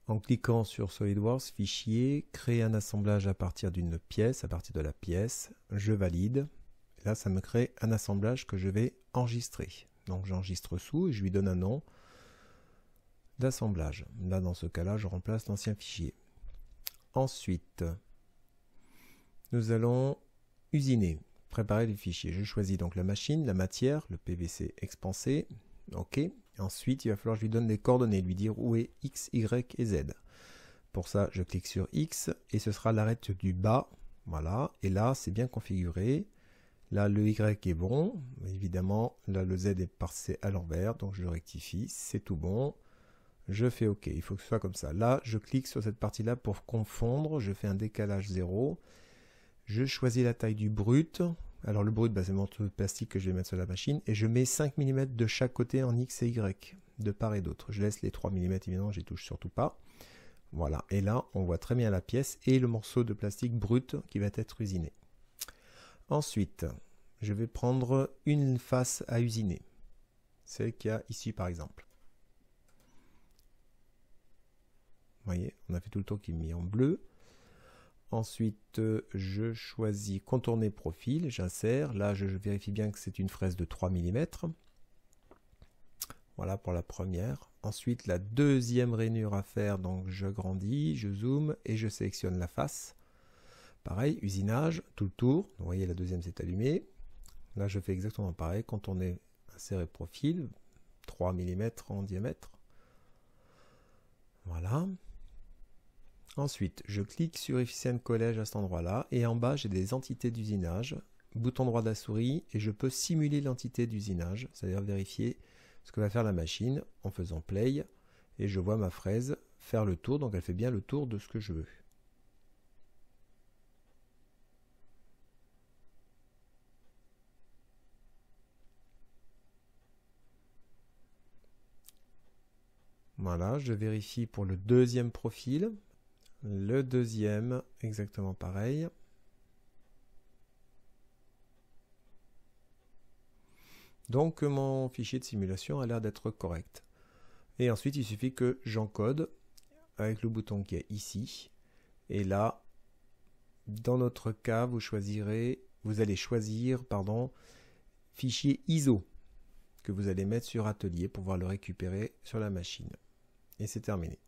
En cliquant sur SolidWorks, fichier, créer un assemblage à partir d'une pièce, à partir de la pièce, je valide. Là, ça me crée un assemblage que je vais enregistrer. Donc j'enregistre sous et je lui donne un nom d'assemblage. Là, dans ce cas-là, je remplace l'ancien fichier. Ensuite, nous allons usiner, préparer les fichiers. Je choisis donc la machine, la matière, le PVC expansé. OK. Ensuite, il va falloir que je lui donne les coordonnées, lui dire où est X, Y et Z. Pour ça, je clique sur X et ce sera l'arête du bas. Voilà. Et là, c'est bien configuré. Là, le Y est bon. Évidemment, là, le Z est passé à l'envers. Donc, je le rectifie. C'est tout bon. Je fais OK. Il faut que ce soit comme ça. Là, je clique sur cette partie-là pour confondre. Je fais un décalage 0. Je choisis la taille du brut. Alors, le brut, c'est mon morceau de plastique que je vais mettre sur la machine. Et je mets 5 mm de chaque côté en X et Y, de part et d'autre. Je laisse les 3 mm, évidemment, je les touche surtout pas. Voilà. Et là, on voit très bien la pièce et le morceau de plastique brut qui va être usiné. Ensuite, je vais prendre une face à usiner, celle qu'il y a ici par exemple. Vous voyez, on a fait tout le tour qui est mis en bleu. Ensuite, je choisis contourner profil, j'insère. Là, je vérifie bien que c'est une fraise de 3 mm. Voilà pour la première. Ensuite, la deuxième rainure à faire, donc je grandis, je zoome et je sélectionne la face. Pareil, usinage, tout le tour. Vous voyez, la deuxième s'est allumée. Là, je fais exactement pareil. Contourner, insérer profil, 3 mm en diamètre. Voilà. Ensuite, je clique sur Efficient Collège à cet endroit-là. Et en bas, j'ai des entités d'usinage. Bouton droit de la souris. Et je peux simuler l'entité d'usinage. C'est-à-dire vérifier ce que va faire la machine en faisant play. Et je vois ma fraise faire le tour. Donc, elle fait bien le tour de ce que je veux. Voilà, je vérifie pour le deuxième profil. Le deuxième, exactement pareil. Donc mon fichier de simulation a l'air d'être correct. Et ensuite, il suffit que j'encode avec le bouton qui est ici. Et là, dans notre cas, vous allez choisir, fichier ISO que vous allez mettre sur Atelier pour pouvoir le récupérer sur la machine. Et c'est terminé.